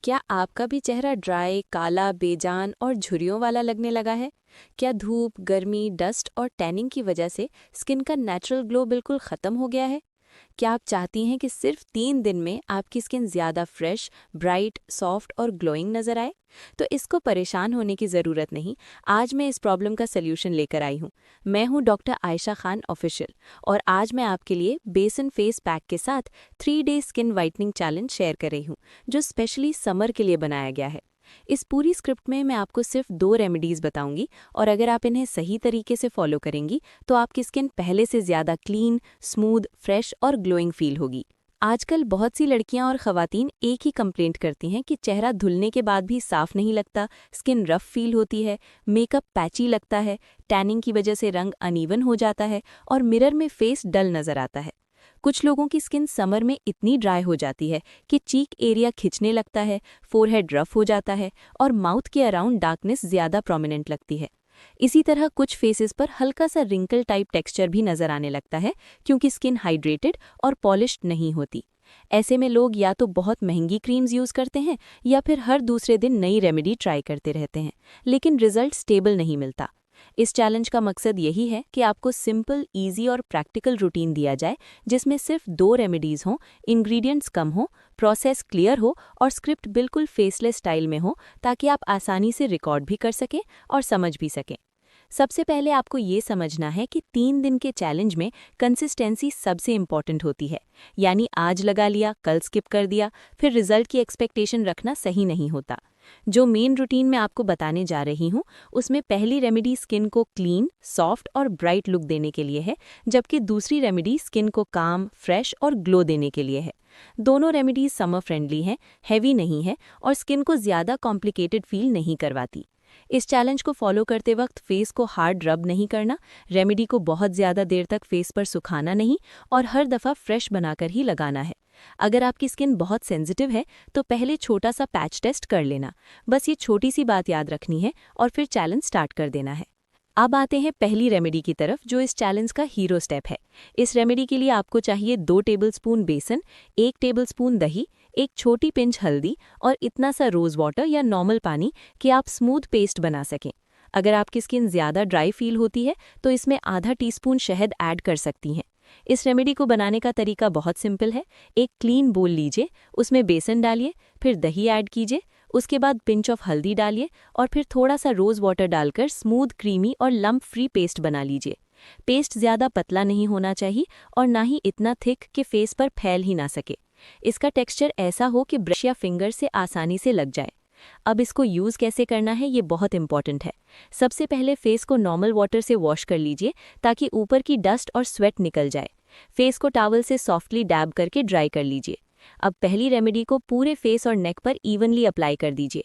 क्या आपका भी चेहरा ड्राई, काला, बेजान और झुर्रियों वाला लगने लगा है? क्या धूप, गर्मी, डस्ट और टैनिंग की वजह से स्किन का नेचुरल ग्लो बिल्कुल ख़त्म हो गया है? क्या आप चाहती हैं कि सिर्फ 3 दिन में आपकी स्किन ज़्यादा फ्रेश, ब्राइट, सॉफ्ट और ग्लोइंग नज़र आए? तो इसको परेशान होने की ज़रूरत नहीं। आज मैं इस प्रॉब्लम का सल्यूशन लेकर आई हूँ। मैं हूँ डॉक्टर आयशा खान ऑफिशियल और आज मैं आपके लिए बेसन फेस पैक के साथ 3 day skin whitening challenge share कर रही हूँ, जो स्पेशली समर के लिए बनाया गया है। इस पूरी स्क्रिप्ट में मैं आपको सिर्फ 2 रेमेडीज़ बताऊंगी और अगर आप इन्हें सही तरीके से फॉलो करेंगी तो आपकी स्किन पहले से ज़्यादा क्लीन, स्मूथ, फ्रेश और ग्लोइंग फील होगी। आजकल बहुत सी लड़कियां और ख़वातीन एक ही कंप्लेंट करती हैं कि चेहरा धुलने के बाद भी साफ नहीं लगता, स्किन रफ फील होती है, मेकअप पैची लगता है, टैनिंग की वजह से रंग अनइवन हो जाता है और मिरर में फेस डल नज़र आता है। कुछ लोगों की स्किन समर में इतनी ड्राई हो जाती है कि चीक एरिया खिंचने लगता है, फोरहेड रफ हो जाता है और माउथ के अराउंड डार्कनेस ज़्यादा प्रोमिनेंट लगती है। इसी तरह कुछ फेसेस पर हल्का सा रिंकल टाइप टेक्सचर भी नजर आने लगता है क्योंकि स्किन हाइड्रेटेड और पॉलिश्ड नहीं होती। ऐसे में लोग या तो बहुत महंगी क्रीम्स यूज़ करते हैं या फिर हर दूसरे दिन नई रेमेडी ट्राई करते रहते हैं, लेकिन रिजल्ट स्टेबल नहीं मिलता। इस चैलेंज का मकसद यही है कि आपको सिंपल, इजी और प्रैक्टिकल रूटीन दिया जाए जिसमें सिर्फ 2 रेमेडीज़ हों, इंग्रेडिएंट्स कम हो, प्रोसेस क्लियर हो और स्क्रिप्ट बिल्कुल फेसलेस स्टाइल में हो, ताकि आप आसानी से रिकॉर्ड भी कर सकें और समझ भी सकें। सबसे पहले आपको ये समझना है कि 3 दिन के चैलेंज में कंसिस्टेंसी सबसे इम्पॉर्टेंट होती है। यानी आज लगा लिया, कल स्किप कर दिया, फिर रिजल्ट की एक्सपेक्टेशन रखना सही नहीं होता। जो मेन रूटीन मैं आपको बताने जा रही हूँ, उसमें पहली रेमेडी स्किन को क्लीन, सॉफ्ट और ब्राइट लुक देने के लिए है, जबकि दूसरी रेमेडी स्किन को काम, फ्रेश और ग्लो देने के लिए है। दोनों रेमेडीज समर फ्रेंडली हैं, हैवी नहीं है और स्किन को ज़्यादा कॉम्प्लिकेटेड फील नहीं करवाती। इस चैलेंज को फॉलो करते वक्त फेस को हार्ड रब नहीं करना, रेमेडी को बहुत ज़्यादा देर तक फेस पर सुखाना नहीं और हर दफ़ा फ्रेश बनाकर ही लगाना है। अगर आपकी स्किन बहुत सेंसिटिव है तो पहले छोटा सा पैच टेस्ट कर लेना। बस ये छोटी सी बात याद रखनी है और फिर चैलेंज स्टार्ट कर देना है। अब आते हैं पहली रेमेडी की तरफ, जो इस चैलेंज का हीरो स्टेप है। इस रेमेडी के लिए आपको चाहिए 2 टेबलस्पून बेसन, 1 टेबलस्पून दही, एक छोटी पिंच हल्दी और इतना सा रोज़ वाटर या नॉर्मल पानी कि आप स्मूथ पेस्ट बना सकें। अगर आपकी स्किन ज़्यादा ड्राई फील होती है तो इसमें आधा टीस्पून शहद ऐड कर सकती हैं। इस रेमेडी को बनाने का तरीका बहुत सिंपल है। एक क्लीन बोल लीजिए, उसमें बेसन डालिए, फिर दही ऐड कीजिए, उसके बाद पिंच ऑफ हल्दी डालिए और फिर थोड़ा सा रोज़ वाटर डालकर स्मूथ, क्रीमी और लम्प फ्री पेस्ट बना लीजिए। पेस्ट ज़्यादा पतला नहीं होना चाहिए और ना ही इतना थिक कि फेस पर फैल ही ना सके। इसका टेक्सचर ऐसा हो कि ब्रश या फिंगर से आसानी से लग जाए। अब इसको यूज़ कैसे करना है ये बहुत इंपॉर्टेंट है। सबसे पहले फेस को नॉर्मल वाटर से वॉश कर लीजिए ताकि ऊपर की डस्ट और स्वेट निकल जाए। फेस को टॉवल से सॉफ्टली डैब करके ड्राई कर लीजिए। अब पहली रेमेडी को पूरे फेस और नेक पर इवनली अप्लाई कर दीजिए।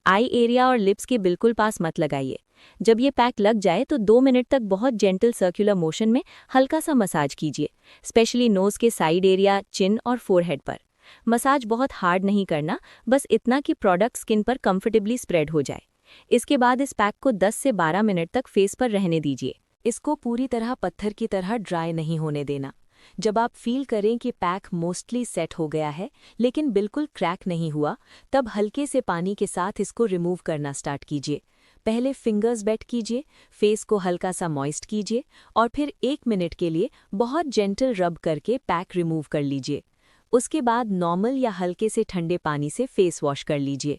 आई एरिया और लिप्स के बिल्कुल पास मत लगाइए। जब ये पैक लग जाए तो 2 मिनट तक बहुत जेंटल सर्कुलर मोशन में हल्का सा मसाज कीजिए, स्पेशली नोज़ के साइड एरिया, चिन और फोरहेड पर। मसाज बहुत हार्ड नहीं करना, बस इतना कि प्रोडक्ट स्किन पर कंफर्टेबली स्प्रेड हो जाए। इसके बाद इस पैक को 10 से 12 मिनट तक फेस पर रहने दीजिए। इसको पूरी तरह पत्थर की तरह ड्राई नहीं होने देना। जब आप फील करें कि पैक मोस्टली सेट हो गया है लेकिन बिल्कुल क्रैक नहीं हुआ, तब हल्के से पानी के साथ इसको रिमूव करना स्टार्ट कीजिए। पहले फिंगर्स वेट कीजिए, फेस को हल्का सा मॉइस्ट कीजिए और फिर 1 मिनट के लिए बहुत जेंटल रब करके पैक रिमूव कर लीजिए। उसके बाद नॉर्मल या हल्के से ठंडे पानी से फेस वॉश कर लीजिए।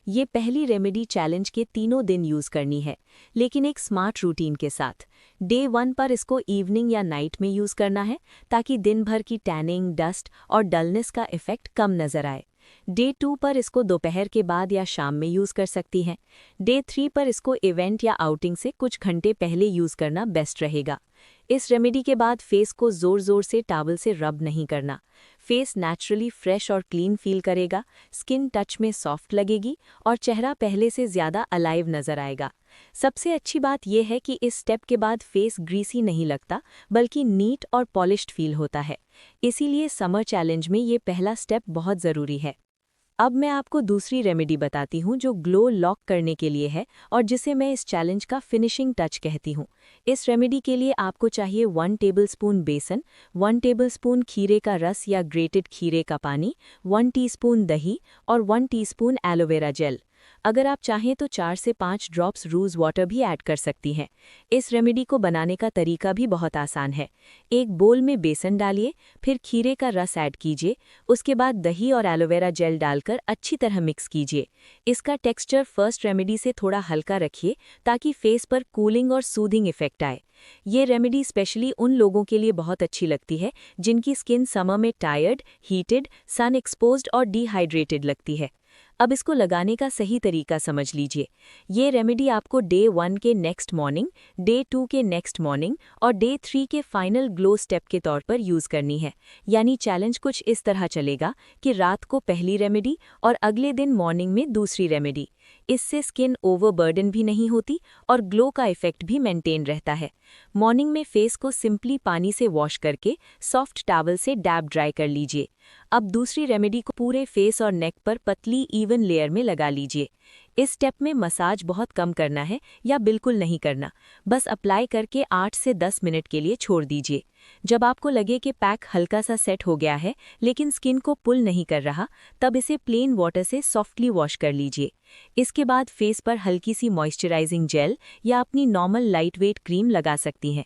ये पहली रेमेडी चैलेंज के 3 दिन यूज़ करनी है, लेकिन एक स्मार्ट रूटीन के साथ। डे 1 पर इसको इवनिंग या नाइट में यूज़ करना है ताकि दिन भर की टैनिंग, डस्ट और डलनेस का इफ़ेक्ट कम नज़र आए। डे 2 पर इसको दोपहर के बाद या शाम में यूज़ कर सकती हैं। डे 3 पर इसको इवेंट या आउटिंग से कुछ घंटे पहले यूज़ करना बेस्ट रहेगा। इस रेमेडी के बाद फेस को ज़ोर ज़ोर से टॉवल से रब नहीं करना। फेस नेचुरली फ्रेश और क्लीन फील करेगा, स्किन टच में सॉफ्ट लगेगी और चेहरा पहले से ज़्यादा अलाइव नज़र आएगा। सबसे अच्छी बात यह है कि इस स्टेप के बाद फेस ग्रीसी नहीं लगता, बल्कि नीट और पॉलिश्ड फील होता है। इसीलिए समर चैलेंज में ये पहला स्टेप बहुत ज़रूरी है। अब मैं आपको दूसरी रेमेडी बताती हूँ जो ग्लो लॉक करने के लिए है और जिसे मैं इस चैलेंज का फिनिशिंग टच कहती हूँ। इस रेमेडी के लिए आपको चाहिए 1 टेबलस्पून बेसन, 1 टेबलस्पून खीरे का रस या ग्रेटेड खीरे का पानी, 1 टीस्पून दही और 1 टीस्पून एलोवेरा जेल। अगर आप चाहें तो 4 से 5 ड्रॉप्स रोज़ वाटर भी ऐड कर सकती हैं। इस रेमेडी को बनाने का तरीका भी बहुत आसान है। एक बोल में बेसन डालिए, फिर खीरे का रस ऐड कीजिए, उसके बाद दही और एलोवेरा जेल डालकर अच्छी तरह मिक्स कीजिए। इसका टेक्सचर फर्स्ट रेमेडी से थोड़ा हल्का रखिए ताकि फेस पर कूलिंग और सूदिंग इफेक्ट आए। ये रेमेडी स्पेशली उन लोगों के लिए बहुत अच्छी लगती है जिनकी स्किन समर में टायर्ड, हीटेड, सन एक्सपोज्ड और डिहाइड्रेटेड लगती है। अब इसको लगाने का सही तरीका समझ लीजिए। ये रेमेडी आपको डे 1 के नेक्स्ट मॉर्निंग, डे 2 के नेक्स्ट मॉर्निंग और डे 3 के फाइनल ग्लो स्टेप के तौर पर यूज़ करनी है। यानी चैलेंज कुछ इस तरह चलेगा कि रात को पहली रेमेडी और अगले दिन मॉर्निंग में दूसरी रेमेडी। इससे स्किन ओवरबर्डन भी नहीं होती और ग्लो का इफेक्ट भी मेंटेन रहता है। मॉर्निंग में फेस को सिंपली पानी से वॉश करके सॉफ्ट टॉवल से डैब ड्राई कर लीजिए। अब दूसरी रेमेडी को पूरे फेस और नेक पर पतली इवन लेयर में लगा लीजिए। इस स्टेप में मसाज बहुत कम करना है या बिल्कुल नहीं करना, बस अप्लाई करके 8 से 10 मिनट के लिए छोड़ दीजिए। जब आपको लगे कि पैक हल्का सा सेट हो गया है लेकिन स्किन को पुल नहीं कर रहा, तब इसे प्लेन वाटर से सॉफ्टली वॉश कर लीजिए। इसके बाद फेस पर हल्की सी मॉइस्चराइजिंग जेल या अपनी नॉर्मल लाइटवेट क्रीम लगा सकती हैं।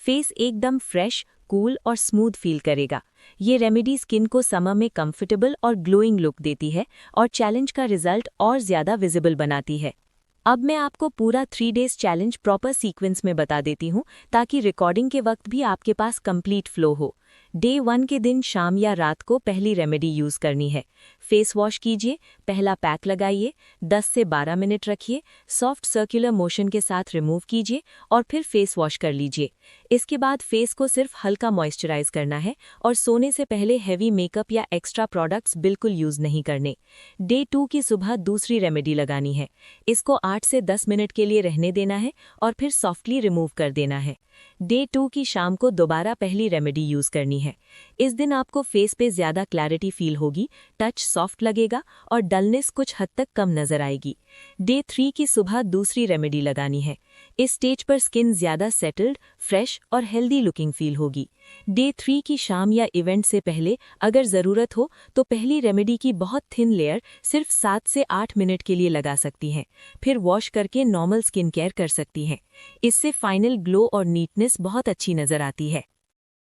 फेस एकदम फ्रेश, कूल और स्मूथ फील करेगा। ये रेमेडी स्किन को समर में कंफर्टेबल और ग्लोइंग लुक देती है और चैलेंज का रिजल्ट और ज़्यादा विजिबल बनाती है। अब मैं आपको पूरा 3 डेज चैलेंज प्रॉपर सीक्वेंस में बता देती हूँ ताकि रिकॉर्डिंग के वक्त भी आपके पास कंप्लीट फ्लो हो। डे 1 के दिन शाम या रात को पहली रेमेडी यूज़ करनी है। फेस वॉश कीजिए, पहला पैक लगाइए, 10 से 12 मिनट रखिए, सॉफ्ट सर्कुलर मोशन के साथ रिमूव कीजिए और फिर फेस वॉश कर लीजिए। इसके बाद फेस को सिर्फ हल्का मॉइस्चराइज करना है और सोने से पहले हेवी मेकअप या एक्स्ट्रा प्रोडक्ट्स बिल्कुल यूज़ नहीं करने। डे 2 की सुबह दूसरी रेमेडी लगानी है। इसको 8 से 10 मिनट के लिए रहने देना है और फिर सॉफ्टली रिमूव कर देना है। डे 2 की शाम को दोबारा पहली रेमेडी यूज़ करनी है। इस दिन आपको फेस पे ज़्यादा क्लैरिटी फील होगी, टच सॉफ्ट लगेगा और डलनेस कुछ हद तक कम नजर आएगी। डे 3 की सुबह दूसरी रेमेडी लगानी है। इस स्टेज पर स्किन ज़्यादा सेटल्ड, फ्रेश और हेल्दी लुकिंग फील होगी। डे 3 की शाम या इवेंट से पहले अगर ज़रूरत हो तो पहली रेमेडी की बहुत थिन लेयर सिर्फ 7 से 8 मिनट के लिए लगा सकती हैं, फिर वॉश करके नॉर्मल स्किन केयर कर सकती हैं। इससे फाइनल ग्लो और नीटनेस बहुत अच्छी नज़र आती है।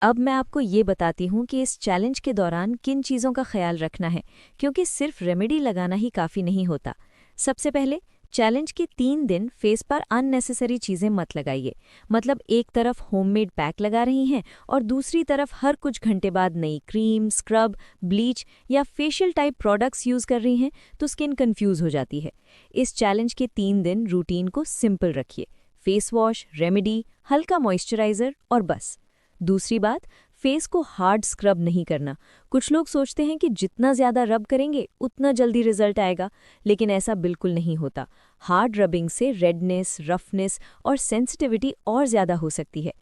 अब मैं आपको ये बताती हूँ कि इस चैलेंज के दौरान किन चीज़ों का ख्याल रखना है, क्योंकि सिर्फ रेमेडी लगाना ही काफ़ी नहीं होता। सबसे पहले चैलेंज के 3 दिन फेस पर अननेसेसरी चीज़ें मत लगाइए। मतलब एक तरफ होममेड पैक लगा रही हैं और दूसरी तरफ हर कुछ घंटे बाद नई क्रीम, स्क्रब, ब्लीच या फेशियल टाइप प्रोडक्ट्स यूज़ कर रही हैं तो स्किन कंफ्यूज हो जाती है। इस चैलेंज के 3 दिन रूटीन को सिंपल रखिए। फेस वॉश, रेमेडी, हल्का मॉइस्चराइज़र और बस। दूसरी बात, फेस को हार्ड स्क्रब नहीं करना। कुछ लोग सोचते हैं कि जितना ज़्यादा रब करेंगे उतना जल्दी रिजल्ट आएगा, लेकिन ऐसा बिल्कुल नहीं होता। हार्ड रबिंग से रेडनेस, रफनेस और सेंसिटिविटी और ज़्यादा हो सकती है।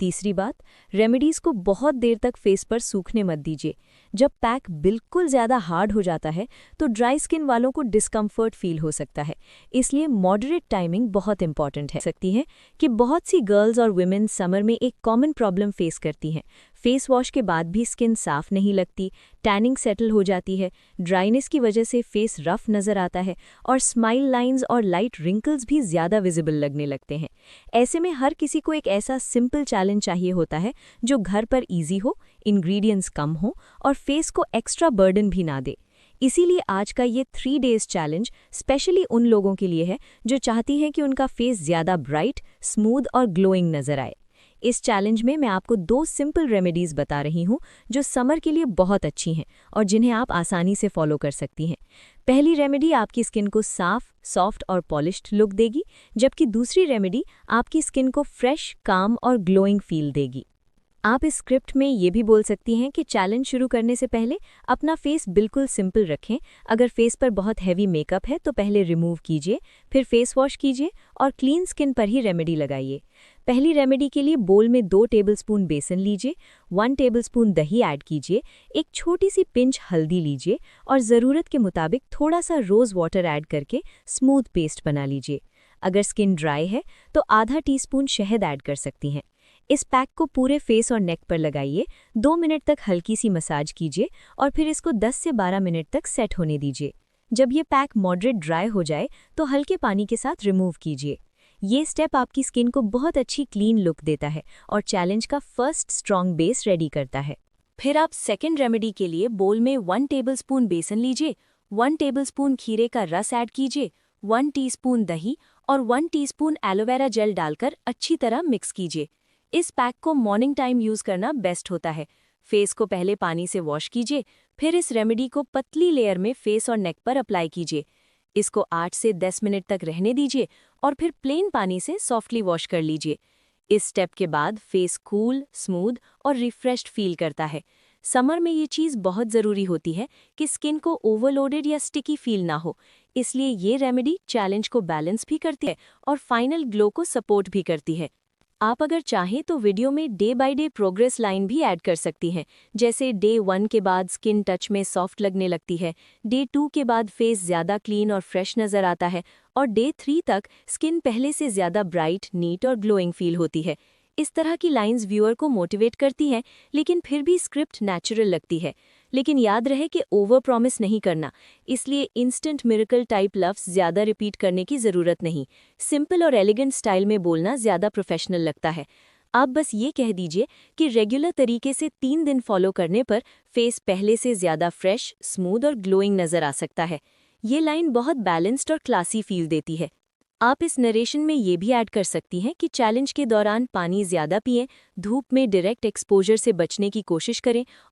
तीसरी बात, रेमेडीज़ को बहुत देर तक फेस पर सूखने मत दीजिए। जब पैक बिल्कुल ज़्यादा हार्ड हो जाता है तो ड्राई स्किन वालों को डिस्कम्फर्ट फील हो सकता है, इसलिए मॉडरेट टाइमिंग बहुत इंपॉर्टेंट है। सकती है कि बहुत सी गर्ल्स और वुमेन समर में एक कॉमन प्रॉब्लम फेस करती हैं। फेस वॉश के बाद भी स्किन साफ नहीं लगती, टैनिंग सेटल हो जाती है, ड्राइनेस की वजह से फेस रफ नज़र आता है और स्माइल लाइंस और लाइट रिंकल्स भी ज़्यादा विजिबल लगने लगते हैं। ऐसे में हर किसी को एक ऐसा सिंपल चैलेंज चाहिए होता है जो घर पर ईजी हो, इंग्रेडिएंट्स कम हो और फेस को एक्स्ट्रा बर्डन भी ना दे। इसीलिए आज का ये 3 डेज चैलेंज स्पेशली उन लोगों के लिए है जो चाहती हैं कि उनका फेस ज़्यादा ब्राइट, स्मूथ और ग्लोइंग नज़र आए। इस चैलेंज में मैं आपको 2 सिंपल रेमेडीज़ बता रही हूँ जो समर के लिए बहुत अच्छी हैं और जिन्हें आप आसानी से फॉलो कर सकती हैं। पहली रेमेडी आपकी स्किन को साफ, सॉफ्ट और पॉलिश्ड लुक देगी, जबकि दूसरी रेमेडी आपकी स्किन को फ्रेश, काम और ग्लोइंग फील देगी। आप इस स्क्रिप्ट में ये भी बोल सकती हैं कि चैलेंज शुरू करने से पहले अपना फेस बिल्कुल सिंपल रखें। अगर फेस पर बहुत हैवी मेकअप है तो पहले रिमूव कीजिए, फिर फेस वॉश कीजिए और क्लीन स्किन पर ही रेमेडी लगाइए। पहली रेमेडी के लिए बोल में 2 टेबलस्पून बेसन लीजिए, 1 टेबलस्पून दही ऐड कीजिए, एक छोटी सी पिंच हल्दी लीजिए और ज़रूरत के मुताबिक थोड़ा सा रोज़ वाटर ऐड करके स्मूथ पेस्ट बना लीजिए। अगर स्किन ड्राई है तो आधा टीस्पून शहद ऐड कर सकती हैं। इस पैक को पूरे फेस और नेक पर लगाइए, 2 मिनट तक हल्की सी मसाज कीजिए और फिर इसको 10 से 12 मिनट तक सेट होने दीजिए। जब ये पैक मॉडरेट ड्राई हो जाए तो हल्के पानी के साथ रिमूव कीजिए। ये स्टेप आपकी स्किन को बहुत अच्छी क्लीन लुक देता है और चैलेंज का फर्स्ट स्ट्रॉन्ग बेस रेडी करता है। फिर आप सेकेंड रेमेडी के लिए बोल में 1 टेबलस्पून बेसन लीजिए, 1 टेबलस्पून खीरे का रस ऐड कीजिए, 1 टीस्पून दही और 1 टीस्पून एलोवेरा जेल डालकर अच्छी तरह मिक्स कीजिए। इस पैक को मॉर्निंग टाइम यूज करना बेस्ट होता है। फेस को पहले पानी से वॉश कीजिए, फिर इस रेमेडी को पतली लेयर में फेस और नेक पर अप्लाई कीजिए। इसको 8 से 10 मिनट तक रहने दीजिए और फिर प्लेन पानी से सॉफ्टली वॉश कर लीजिए। इस स्टेप के बाद फेस कूल, स्मूथ और रिफ्रेश्ड फील करता है। समर में ये चीज़ बहुत ज़रूरी होती है कि स्किन को ओवरलोडेड या स्टिकी फील ना हो, इसलिए ये रेमेडी चैलेंज को बैलेंस भी करती है और फाइनल ग्लो को सपोर्ट भी करती है। आप अगर चाहें तो वीडियो में day by day progress line भी ऐड कर सकती हैं, जैसे डे 1 के बाद स्किन टच में सॉफ्ट लगने लगती है, डे 2 के बाद फेस ज़्यादा क्लीन और फ्रेश नज़र आता है और डे 3 तक स्किन पहले से ज़्यादा ब्राइट, नीट और ग्लोइंग फील होती है। इस तरह की लाइंस व्यूअर को मोटिवेट करती हैं, लेकिन फिर भी स्क्रिप्ट नेचुरल लगती है। लेकिन याद रहे कि ओवर प्रॉमिस नहीं करना, इसलिए इंस्टेंट मिरेकल टाइप लफ्ज़ ज़्यादा रिपीट करने की ज़रूरत नहीं। सिंपल और एलिगेंट स्टाइल में बोलना ज़्यादा प्रोफेशनल लगता है। आप बस ये कह दीजिए कि रेगुलर तरीके से 3 दिन फॉलो करने पर फेस पहले से ज़्यादा फ्रेश, स्मूथ और ग्लोइंग नज़र आ सकता है। ये लाइन बहुत बैलेंस्ड और क्लासी फील देती है। आप इस नरेशन में ये भी ऐड कर सकती हैं कि चैलेंज के दौरान पानी ज़्यादा पिएं, धूप में डायरेक्ट एक्सपोजर से बचने की कोशिश करें